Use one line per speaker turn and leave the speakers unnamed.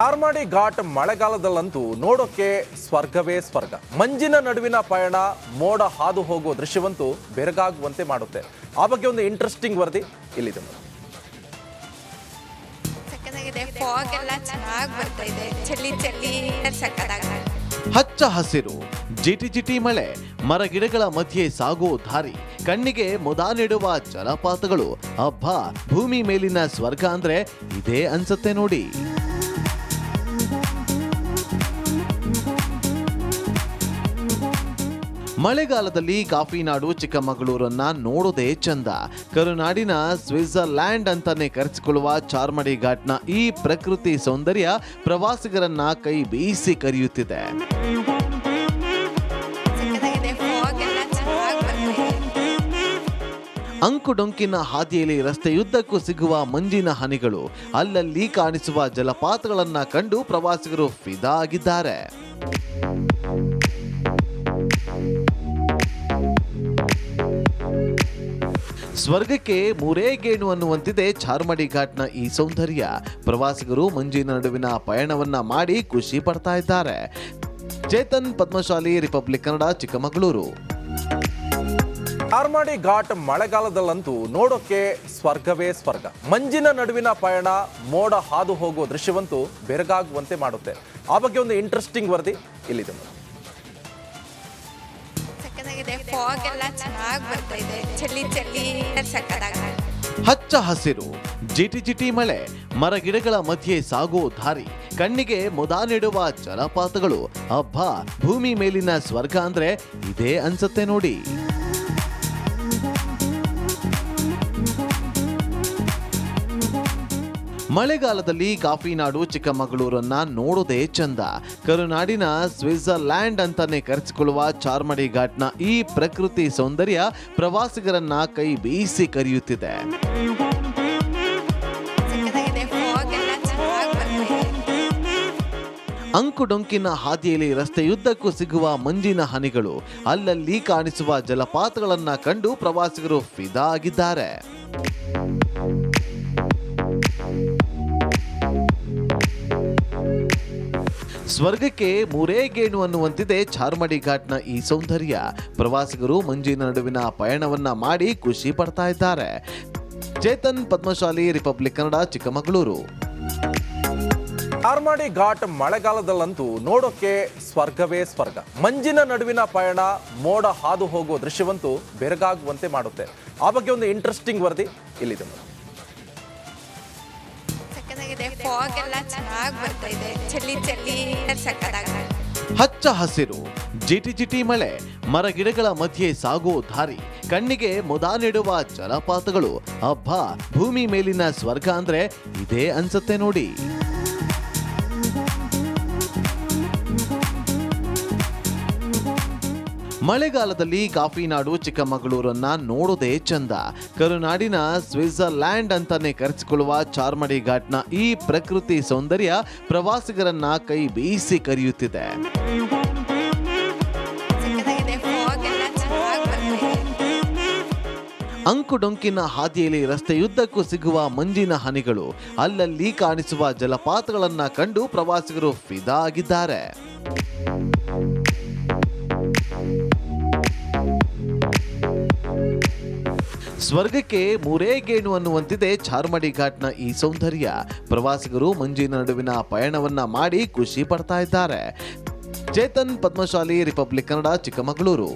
ಚಾರ್ಮಾಡಿ ಘಾಟ್ ಮಳೆಗಾಲದಲ್ಲಂತೂ ನೋಡೋಕೆ ಸ್ವರ್ಗವೇ ಸ್ವರ್ಗ. ಮಂಜಿನ ನಡುವಿನ ಪಯಣ, ಮೋಡ ಹಾದು ಹೋಗುವ ದೃಶ್ಯವಂತೂ ಬೆರಗಾಗುವಂತೆ ಮಾಡುತ್ತೆ. ಆ ಬಗ್ಗೆ ಒಂದು ಇಂಟ್ರೆಸ್ಟಿಂಗ್ ವರದಿ ಇಲ್ಲಿದೆ.
ಫಾಗ್ ಎಲ್ಲ ಚೆನ್ನಾಗಿ ಬರ್ತಾ ಇದೆ. ಚಳಿ ಚಳಿ ಸಕ್ಕತ್ತಾಗಿದೆ.
ಹಚ್ಚ ಹಸಿರು, ಜಿಟಿ ಜಿಟಿ ಮಳೆ, ಮರಗಿಡಗಳ ಮಧ್ಯೆ ಸಾಗೋ ದಾರಿ, ಕಣ್ಣಿಗೆ ಮುದ ನೀಡುವ ಜಲಪಾತಗಳು. ಅಬ್ಬಾ, ಭೂಮಿ ಮೇಲಿನ ಸ್ವರ್ಗ ಅಂದ್ರೆ ಇದೇ ಅನ್ಸತ್ತೆ ನೋಡಿ. ಮಳೆಗಾಲದಲ್ಲಿ ಕಾಫಿನಾಡು ಚಿಕ್ಕಮಗಳೂರನ್ನ ನೋಡೋದೇ ಚಂದ. ಕರುನಾಡಿನ ಸ್ವಿಟ್ಜರ್ಲ್ಯಾಂಡ್ ಅಂತಾನೆ ಕರೆಸಿಕೊಳ್ಳುವ ಚಾರ್ಮಾಡಿ ಘಾಟ್ನ ಈ ಪ್ರಕೃತಿ ಸೌಂದರ್ಯ ಪ್ರವಾಸಿಗರನ್ನ ಕೈ ಬೀಸಿ ಕರೆಯುತ್ತಿದೆ. ಅಂಕುಡೊಂಕಿನ ಹಾದಿಯಲ್ಲಿ ರಸ್ತೆಯುದ್ದಕ್ಕೂ ಸಿಗುವ ಮಂಜಿನ ಹನಿಗಳು, ಅಲ್ಲಲ್ಲಿ ಕಾಣಿಸುವ ಜಲಪಾತಗಳನ್ನ ಕಂಡು ಪ್ರವಾಸಿಗರು ಫಿದಾ ಆಗಿದ್ದಾರೆ. ಸ್ವರ್ಗಕ್ಕೆ ಮೂರೇ ಗೇಣು ಅನ್ನುವಂತಿದೆ ಚಾರ್ಮಾಡಿ ಘಾಟ್ನ ಈ ಸೌಂದರ್ಯ. ಪ್ರವಾಸಿಗರು ಮಂಜಿನ ನಡುವಿನ ಪಯಣವನ್ನ ಮಾಡಿ ಖುಷಿ ಪಡ್ತಾ ಇದ್ದಾರೆ. ಚೇತನ್, ಪದ್ಮಶಾಲಿ, ರಿಪಬ್ಲಿಕ್ ಕನ್ನಡ, ಚಿಕ್ಕಮಗಳೂರು.
ಚಾರ್ಮಾಡಿ ಘಾಟ್ ಮಳೆಗಾಲದಲ್ಲಂತೂ ನೋಡೋಕೆ ಸ್ವರ್ಗವೇ ಸ್ವರ್ಗ. ಮಂಜಿನ ನಡುವಿನ ಪಯಣ, ಮೋಡ ಹಾದು ಹೋಗುವ ದೃಶ್ಯವಂತೂ ಬೆರಗಾಗುವಂತೆ ಮಾಡುತ್ತೆ. ಆ ಬಗ್ಗೆ ಒಂದು ಇಂಟ್ರೆಸ್ಟಿಂಗ್ ವರದಿ ಇಲ್ಲಿದೆ.
ಫಾಗ್ ಎಲ್ಲ ಚೆನ್ನಾಗಿ ಬರ್ತಾ ಇದೆ. ಚಳಿ ಚಳಿ ಸಕ್ಕತ್ತಾಗಿದೆ.
ಹಚ್ಚ ಹಸಿರು, ಜಿಟಿ ಜಿಟಿ ಮಳೆ, ಮರಗಿಡಗಳ ಮಧ್ಯೆ ಸಾಗೋ ದಾರಿ, ಕಣ್ಣಿಗೆ ಮುದ ನೀಡುವ ಜಲಪಾತಗಳು. ಅಬ್ಬಾ, ಭೂಮಿ ಮೇಲಿನ ಸ್ವರ್ಗ ಅಂದ್ರೆ ಇದೇ ಅನ್ಸತ್ತೆ ನೋಡಿ. ಮಳೆಗಾಲದಲ್ಲಿ ಕಾಫಿನಾಡು ಚಿಕ್ಕಮಗಳೂರನ್ನ ನೋಡೋದೇ ಚಂದ. ಕರುನಾಡಿನ ಸ್ವಿಟ್ಜರ್ಲ್ಯಾಂಡ್ ಅಂತಾನೆ ಕರೆಸಿಕೊಳ್ಳುವ ಚಾರ್ಮಾಡಿ ಘಾಟ್ನ ಈ ಪ್ರಕೃತಿ ಸೌಂದರ್ಯ ಪ್ರವಾಸಿಗರನ್ನ ಕೈ ಬೀಸಿ ಕರೆಯುತ್ತಿದೆ. ಅಂಕುಡೊಂಕಿನ ಹಾದಿಯಲ್ಲಿ ರಸ್ತೆಯುದ್ದಕ್ಕೂ ಸಿಗುವ ಮಂಜಿನ ಹನಿಗಳು, ಅಲ್ಲಲ್ಲಿ ಕಾಣಿಸುವ ಜಲಪಾತಗಳನ್ನ ಕಂಡು ಪ್ರವಾಸಿಗರು ಫಿದಾ ಆಗಿದ್ದಾರೆ. ಸ್ವರ್ಗಕ್ಕೆ ಮೂರೇ ಗೇಣು ಅನ್ನುವಂತಿದೆ ಚಾರ್ಮಾಡಿ ಘಾಟ್ನ ಈ ಸೌಂದರ್ಯ. ಪ್ರವಾಸಿಗರು ಮಂಜಿನ ನಡುವಿನ ಪಯಣವನ್ನ ಮಾಡಿ ಖುಷಿ ಪಡ್ತಾ ಇದ್ದಾರೆ. ಚೇತನ್, ಪದ್ಮಶಾಲಿ, ರಿಪಬ್ಲಿಕ್ ಕನ್ನಡ, ಚಿಕ್ಕಮಗಳೂರು.
ಚಾರ್ಮಾಡಿ ಘಾಟ್ ಮಳೆಗಾಲದಲ್ಲಂತೂ ನೋಡೋಕೆ ಸ್ವರ್ಗವೇ ಸ್ವರ್ಗ. ಮಂಜಿನ ನಡುವಿನ ಪಯಣ, ಮೋಡ ಹಾದು ಹೋಗುವ ದೃಶ್ಯವಂತೂ ಬೆರಗಾಗುವಂತೆ ಮಾಡುತ್ತೆ. ಆ ಬಗ್ಗೆ ಒಂದು ಇಂಟ್ರೆಸ್ಟಿಂಗ್ ವರದಿ ಇಲ್ಲಿದೆ.
ಫಾಗ್ ಎಲ್ಲ ಚೆನ್ನಾಗಿ ಬರ್ತಾ ಇದೆ. ಚಳಿ ಚಳಿ ಸಕ್ಕತ್ತಾಗಿದೆ.
ಹಚ್ಚ ಹಸಿರು, ಜಿಟಿ ಜಿಟಿ ಮಳೆ, ಮರಗಿಡಗಳ ಮಧ್ಯೆ ಸಾಗೋ ದಾರಿ, ಕಣ್ಣಿಗೆ ಮುದ ನೀಡುವ ಜಲಪಾತಗಳು. ಅಬ್ಬಾ, ಭೂಮಿ ಮೇಲಿನ ಸ್ವರ್ಗ ಅಂದ್ರೆ ಇದೇ ಅನ್ಸತ್ತೆ ನೋಡಿ. ಮಳೆಗಾಲದಲ್ಲಿ ಕಾಫಿನಾಡು ಚಿಕ್ಕಮಗಳೂರನ್ನ ನೋಡೋದೇ ಚಂದ. ಕರುನಾಡಿನ ಸ್ವಿಟ್ಜರ್ಲ್ಯಾಂಡ್ ಅಂತಾನೆ ಕರೆಸಿಕೊಳ್ಳುವ ಚಾರ್ಮಾಡಿ ಘಾಟ್ನ ಈ ಪ್ರಕೃತಿ ಸೌಂದರ್ಯ ಪ್ರವಾಸಿಗರನ್ನ ಕೈ ಬೀಸಿ ಕರೆಯುತ್ತಿದೆ. ಅಂಕುಡೊಂಕಿನ ಹಾದಿಯಲ್ಲಿ ರಸ್ತೆಯುದ್ದಕ್ಕೂ ಸಿಗುವ ಮಂಜಿನ ಹನಿಗಳು, ಅಲ್ಲಲ್ಲಿ ಕಾಣಿಸುವ ಜಲಪಾತಗಳನ್ನ ಕಂಡು ಪ್ರವಾಸಿಗರು ಫಿದಾ ಆಗಿದ್ದಾರೆ. ಸ್ವರ್ಗಕ್ಕೆ ಮೂರೇ ಗೇಣು ಅನ್ನುವಂತಿದೆ ಚಾರ್ಮಾಡಿ ಘಾಟ್ನ ಈ ಸೌಂದರ್ಯ. ಪ್ರವಾಸಿಗರು ಮಂಜಿನ ನಡುವಿನ ಪಯಣವನ್ನ ಮಾಡಿ ಖುಷಿ ಪಡ್ತಾ ಇದ್ದಾರೆ. ಚೇತನ್, ಪದ್ಮಶಾಲಿ, ರಿಪಬ್ಲಿಕ್ ಕನ್ನಡ, ಚಿಕ್ಕಮಗಳೂರು.